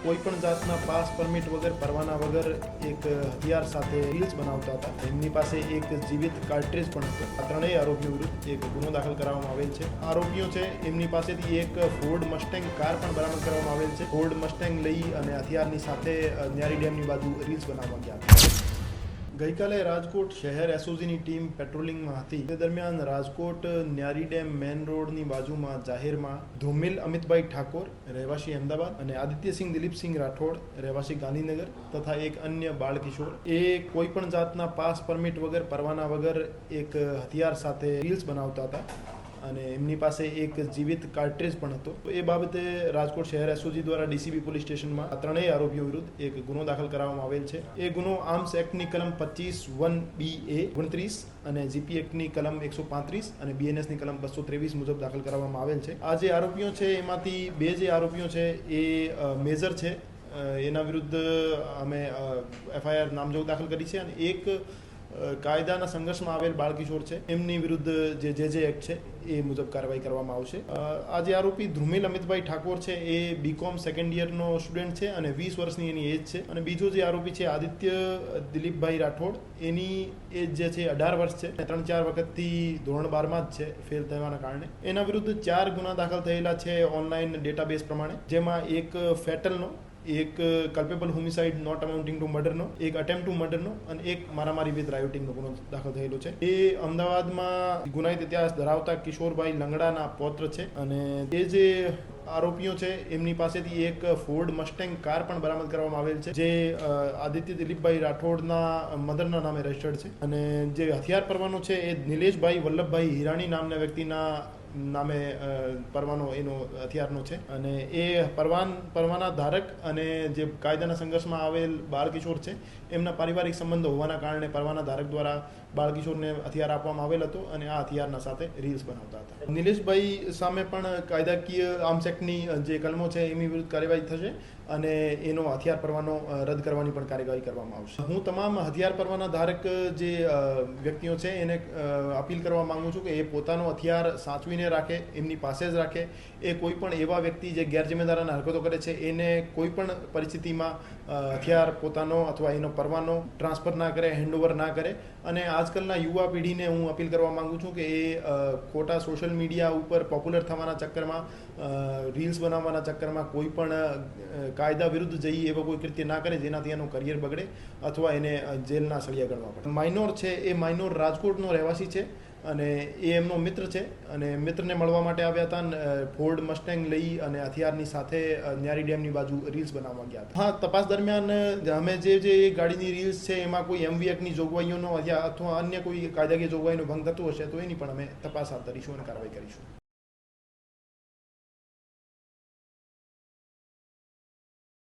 કોઈપણ જાતના pass permit વગર પરવાના વગર એક હથિયાર સાથે રીલ્સ બનાવતા હતા. એમની પાસે એક જીવિત કાર્ટ્રેજ પણ હતો. આ ત્રણેય આરોપીઓ વિરુદ્ધ એક ગુનો દાખલ કરવામાં આવેલ છે. આરોપીઓ છે એમની પાસેથી એક ફોર્ડ મસ્ટેંગ કાર પણ બરામદ કરવામાં આવેલ છે. ફોર્ડ મસ્ટેંગ લઈ અને હથિયારની સાથે ન્યારી ડેમની બાજુ રીલ્સ બનાવવા ગયા હતા. ગઈકાલે રાજકોટ શહેર એસઓજીની ટીમ પેટ્રોલિંગમાં હતી. તે દરમિયાન રાજકોટ ન્યારી ડેમ મેન રોડની બાજુમાં જાહેરમાં ધોમિલ અમિતભાઈ ઠાકોર રહેવાસી અમદાવાદ અને આદિત્યસિંહ દિલીપસિંહ રાઠોડ રહેવાસી ગાંધીનગર તથા એક અન્ય બાળકિશોર એ કોઈપણ જાતના પાસ પરમિટ વગર પરવાના વગર એક હથિયાર સાથે રીલ્સ બનાવતા હતા અને એમની પાસે એક જીવિત કાર્ટ્રેજ પણ હતો. તો એ બાબતે રાજકોટ શહેર એસઓજી દ્વારા ડીસીબી પોલીસ સ્ટેશનમાં આ ત્રણેય આરોપીઓ વિરુદ્ધ એક ગુનો દાખલ કરાવવામાં આવેલ છે. એ ગુનો આર્મ્સ એક્ટની કલમ 25(1)(b)(a) 29 અને જીપી એક્ટની કલમ 135 અને બીએનએસની કલમ 223 મુજબ દાખલ કરવામાં આવેલ છે. આ જે આરોપીઓ છે એમાંથી બે જે આરોપીઓ છે એ મેજર છે, એના વિરુદ્ધ અમે એફઆઈઆર નામજોગ દાખલ કરી છે અને એક કાયદાના સંઘર્ષમાં આવેલ બાળકિશોર છે એમની વિરુદ્ધ જે એક્ટ છે એ મુજબ કાર્યવાહી કરવામાં આવશે. આ જે આરોપી ધ્રુમિલ અમિતભાઈ ઠાકોર છે એ બીકોમ સેકન્ડ યરનો સ્ટુડન્ટ છે અને 20 વર્ષની એની એજ છે. અને બીજો જે આરોપી છે આદિત્ય દિલીપભાઈ રાઠોડ, એની એજ જે છે 18 વર્ષ છે. 3-4 વખતથી ધોરણ 12માં જ છે ફેલ થવાના કારણે. એના વિરુદ્ધ 4 ગુના દાખલ થયેલા છે ઓનલાઈન ડેટાબેઝ પ્રમાણે, જેમાં એક ફેટલનો, એક કલ્પેબલ હોમિસાઇડ નોટ અમાઉન્ટિંગ ટુ મર્ડરનો, એક અટેમ્પ્ટ ટુ મર્ડરનો અને એક મારામારી વિથ રાયોટિંગનો ગુનો દાખલ થયેલો છે. એ અમદાવાદમાં ગુનાહિત ઇતિહાસ ધરાવતા કિશોરભાઈ લંગડાના પૌત્ર છે અને એ જે આરોપીઓ છે એમની પાસેથી એક ફોર્ડ મસ્ટેંગ કાર પણ બરામદ કરવામાં આવેલ છે, જે આદિત્ય દિલીપભાઈ રાઠોડના મધરના નામે રજિસ્ટર્ડ છે. અને જે હથિયાર પરવાનો છે એ નિલેશભાઈ વલ્લભભાઈ હિરાણી નામના વ્યક્તિના નામે પરવાનો એનો હથિયારનો છે. અને એ પરવાના ધારક અને જે કાયદાના સંઘર્ષમાં આવેલ બાળકિશોર છે એમના પારિવારિક સંબંધો હોવાના કારણે પરવાના ધારક દ્વારા બાળકિશોરને હથિયાર આપવામાં આવેલ હતો અને આ હથિયારના સાથે રીલ્સ બનાવતા હતા. નિલેશભાઈ સામે પણ કાયદાકીય આર્મ્સ એક્ટની જે કલમો છે એમની વિરુદ્ધ કાર્યવાહી થશે અને એનો હથિયાર પરવાનો રદ કરવાની પણ કાર્યવાહી કરવામાં આવશે. હું તમામ હથિયાર પરવાના ધારક જે વ્યક્તિઓ છે એને અપીલ કરવા માંગુ છું કે એ પોતાનો હથિયાર સાચવીને રાખે, એમની પાસે જ રાખે. એ કોઈ પણ એવા વ્યક્તિ જે ગેરજિમ્મેદારાના હરકતો કરે છે એને કોઈ પણ પરિસ્થિતિમાં હથિયાર પોતાનો અથવા એનો પરવાનો ટ્રાન્સફર ના કરે, હેન્ડઓવર ના કરે. અને આજકાલના યુવા પેઢીને હું અપીલ કરવા માંગુ છું કે એ ખોટા સોશિયલ મીડિયા ઉપર પોપ્યુલર થવાના ચક્કરમાં, રીલ્સ બનાવવાના ચક્કરમાં કોઈ પણ કાયદા વિરુદ્ધ જઈ એવો કોઈ કૃત્ય ના કરે જેનાથી એનું કરિયર બગડે અથવા એને જેલના સળિયા ગણવા પડે. માઇનોર છે એ માઇનોર રાજકોટનો રહેવાસી છે અને એ એમનો મિત્ર છે અને મિત્રને મળવા માટે આવ્યા હતા. ફોર્ડ મસ્ટેંગ લઈ અને હથિયારની સાથે ન્યારી ડેમની બાજુ રીલ્સ બનાવવા ગયા હતા. હા, તપાસ દરમિયાન અમે જે ગાડીની રીલ્સ છે એમાં કોઈ એમવી એક્ટની જોગવાઈઓનો અથવા અન્ય કોઈ કાયદાકીય જોગવાઈનો ભંગ થતો હશે તો એની પણ અમે તપાસ હાથ ધરીશું અને કાર્યવાહી કરીશું.